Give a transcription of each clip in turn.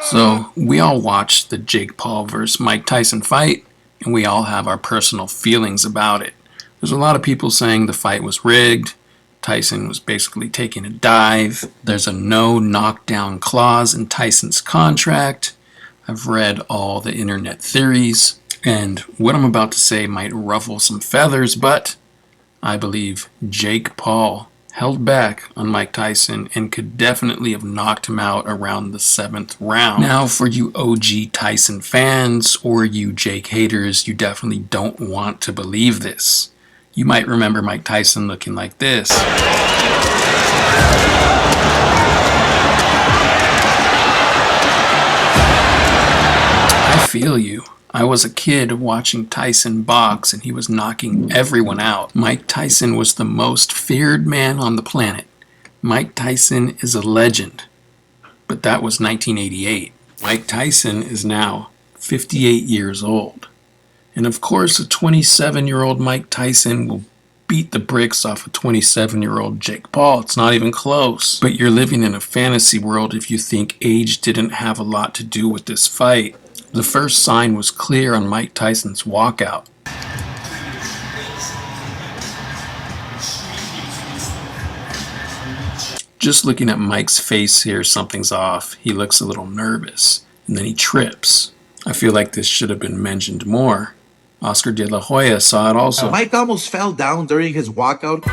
So we all watched the Jake Paul versus Mike Tyson fight, and we all have our personal feelings about it. There's a lot of people saying the fight was rigged. Tyson was basically taking a dive. There's a no knockdown clause in Tyson's contract. I've read all the internet theories, and what I'm about to say might ruffle some feathers, but I believe Jake Paul held back on Mike Tyson and could definitely have knocked him out around the 7th round. Now, for you OG Tyson fans or you Jake haters, you definitely don't want to believe this. You might remember Mike Tyson looking like this. I feel you. I was a kid watching Tyson box and he was knocking everyone out. Mike Tyson was the most feared man on the planet. Mike Tyson is a legend. But that was 1988. Mike Tyson is now 58 years old. And of course, a 27-year-old Mike Tyson will beat the bricks off a 27-year-old Jake Paul. It's not even close. But you're living in a fantasy world if you think age didn't have a lot to do with this fight. The first sign was clear on Mike Tyson's walkout. Just looking at Mike's face here, something's off. He looks a little nervous, and then he trips. I feel like this should have been mentioned more. Oscar de la Hoya saw it also. Mike almost fell down during his walkout.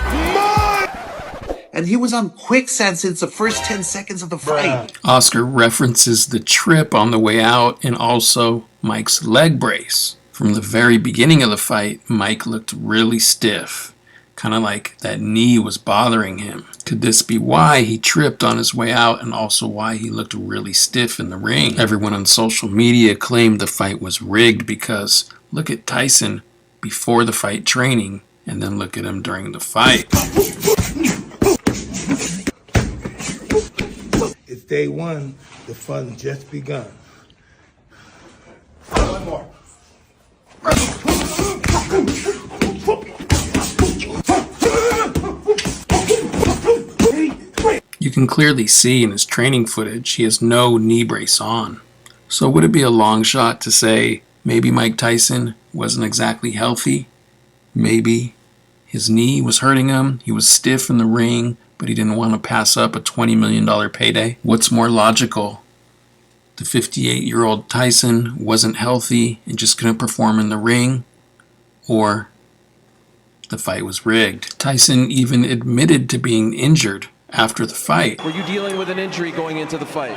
And he was on quicksand since the first 10 seconds of the fight. Oscar references the trip on the way out and also Mike's leg brace. From the very beginning of the fight, Mike looked really stiff, kind of like that knee was bothering him. Could this be why he tripped on his way out and also why he looked really stiff in the ring? Everyone on social media claimed the fight was rigged because look at Tyson before the fight training and then look at him during the fight. It's day one, the fun just begun. One more. You can clearly see in his training footage he has no knee brace on. So would it be a long shot to say maybe Mike Tyson wasn't exactly healthy? Maybe his knee was hurting him, he was stiff in the ring, but he didn't want to pass up a $20 million payday? What's more logical? The 58-year-old Tyson wasn't healthy and just couldn't perform in the ring? Or the fight was rigged? Tyson even admitted to being injured after the fight. Were you dealing with an injury going into the fight?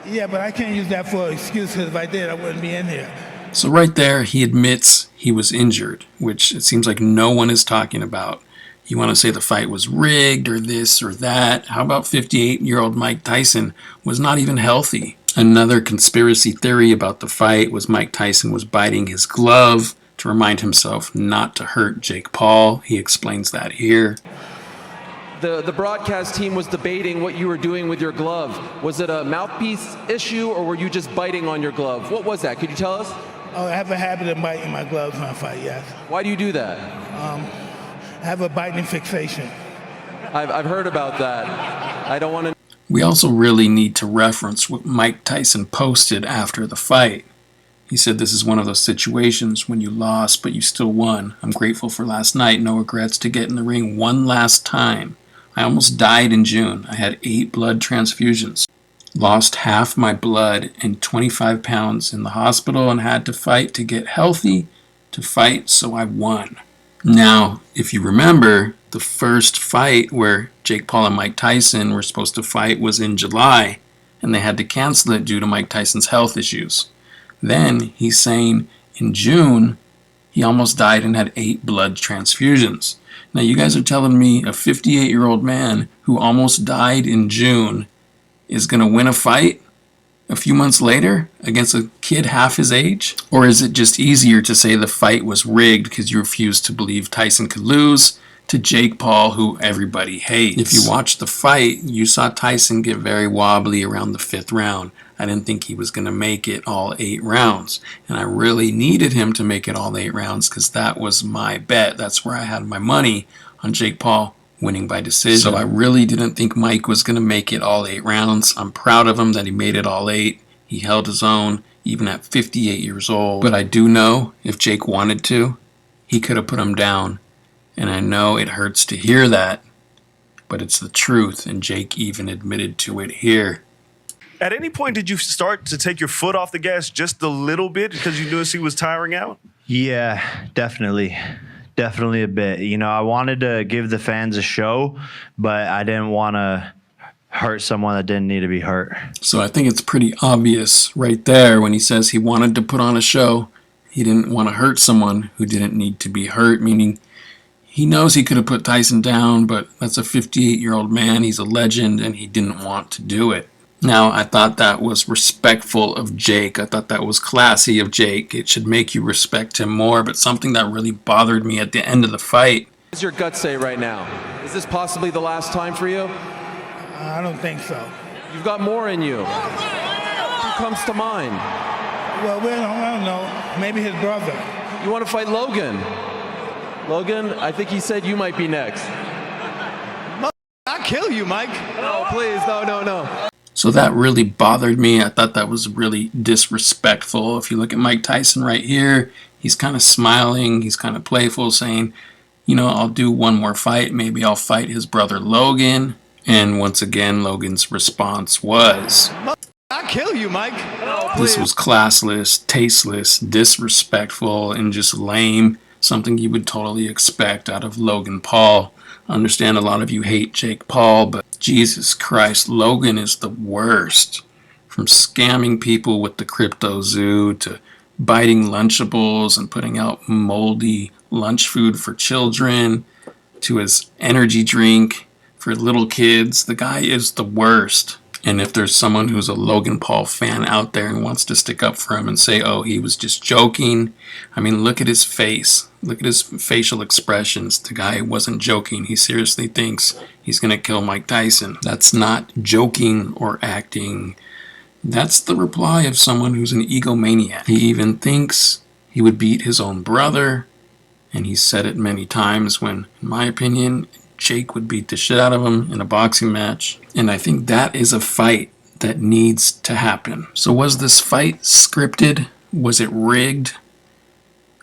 Yeah, but I can't use that for an excuse because if I did, I wouldn't be in here. So right there, he admits he was injured, which it seems like no one is talking about. You want to say the fight was rigged or this or that. How about 58-year-old Mike Tyson was not even healthy? Another conspiracy theory about the fight was Mike Tyson was biting his glove to remind himself not to hurt Jake Paul. He explains that here. The broadcast team was debating what you were doing with your glove. Was it a mouthpiece issue or were you just biting on your glove? What was that? Could you tell us? Oh, I have a habit of biting my gloves when I fight, yes. Why do you do that? I have a biting fixation. I've heard about that. I don't want to... We also really need to reference what Mike Tyson posted after the fight. He said, "This is one of those situations when you lost, but you still won. I'm grateful for last night. No regrets to get in the ring one last time. I almost died in June. I had 8 blood transfusions. Lost half my blood and 25 pounds in the hospital and had to fight to get healthy to fight, so I won." Now, if you remember, the first fight where Jake Paul and Mike Tyson were supposed to fight was in July, and they had to cancel it due to Mike Tyson's health issues. Then he's saying in June, he almost died and had 8 blood transfusions. Now you guys are telling me a 58-year-old man who almost died in June is going to win a fight a few months later against a kid half his age? Or is it just easier to say the fight was rigged because you refuse to believe Tyson could lose to Jake Paul, who everybody hates? If you watched the fight, you saw Tyson get very wobbly around the 5th round. I didn't think he was going to make it all 8 rounds. And I really needed him to make it all 8 rounds because that was my bet. That's where I had my money on Jake Paul winning by decision. So I really didn't think Mike was going to make it all 8 rounds. I'm proud of him that he made it all 8. He He held his own even at 58 years old. But I do know if Jake wanted to, he could have put him down. And I know it hurts to hear that, but it's the truth, and Jake even admitted to it here. At any point, did you start to take your foot off the gas just a little bit because you noticed he was tiring out? Yeah, definitely. Definitely a bit. You know, I wanted to give the fans a show, but I didn't want to hurt someone that didn't need to be hurt. So I think it's pretty obvious right there when he says he wanted to put on a show. He didn't want to hurt someone who didn't need to be hurt, meaning he knows he could have put Tyson down, but that's a 58-year-old man. He's a legend, and he didn't want to do it. Now, I thought that was respectful of Jake. I thought that was classy of Jake. It should make you respect him more, but something that really bothered me at the end of the fight. What does your gut say right now? Is this possibly the last time for you? I don't think so. You've got more in you. Who comes to mind? Well, I don't know. Maybe his brother. You want to fight Logan? Logan, I think he said you might be next. I'll kill you, Mike. No, please, no. So that really bothered me. I thought that was really disrespectful. If you look at Mike Tyson right here, he's kind of smiling. He's kind of playful, saying, you know, I'll do one more fight. Maybe I'll fight his brother Logan. And once again, Logan's response was, I'll kill you, Mike. No, this was classless, tasteless, disrespectful, and just lame. Something you would totally expect out of Logan Paul. I understand a lot of you hate Jake Paul, but Jesus Christ, Logan is the worst. From scamming people with the crypto zoo to biting Lunchables and putting out moldy lunch food for children to his energy drink for little kids, the guy is the worst. And if there's someone who's a Logan Paul fan out there and wants to stick up for him and say, oh, he was just joking, I mean, look at his face. Look at his facial expressions. The guy wasn't joking. He seriously thinks he's going to kill Mike Tyson. That's not joking or acting. That's the reply of someone who's an egomaniac. He even thinks he would beat his own brother, and he's said it many times when, in my opinion, Jake would beat the shit out of him in a boxing match. And I think that is a fight that needs to happen. So was this fight scripted? Was it rigged?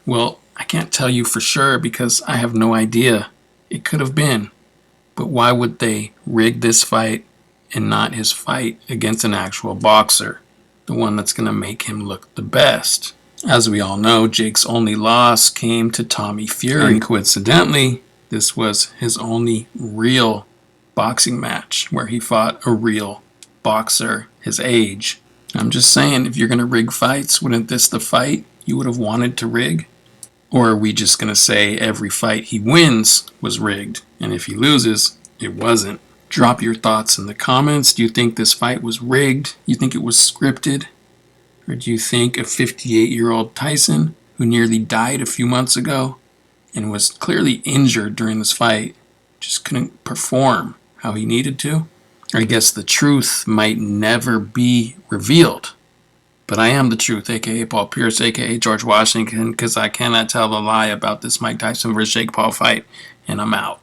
Well, I can't tell you for sure because I have no idea. It could have been. But why would they rig this fight and not his fight against an actual boxer? The one that's going to make him look the best. As we all know, Jake's only loss came to Tommy Fury. And coincidentally, this was his only real boxing match where he fought a real boxer his age. I'm just saying, if you're going to rig fights, wouldn't this the fight you would have wanted to rig? Or are we just going to say every fight he wins was rigged, and if he loses, it wasn't? Drop your thoughts in the comments. Do you think this fight was rigged? You think it was scripted? Or do you think a 58-year-old Tyson, who nearly died a few months ago, and was clearly injured during this fight, just couldn't perform how he needed to? I guess the truth might never be revealed. But I am the truth, a.k.a. Paul Pierce, a.k.a. George Washington, because I cannot tell the lie about this Mike Tyson versus Jake Paul fight, and I'm out.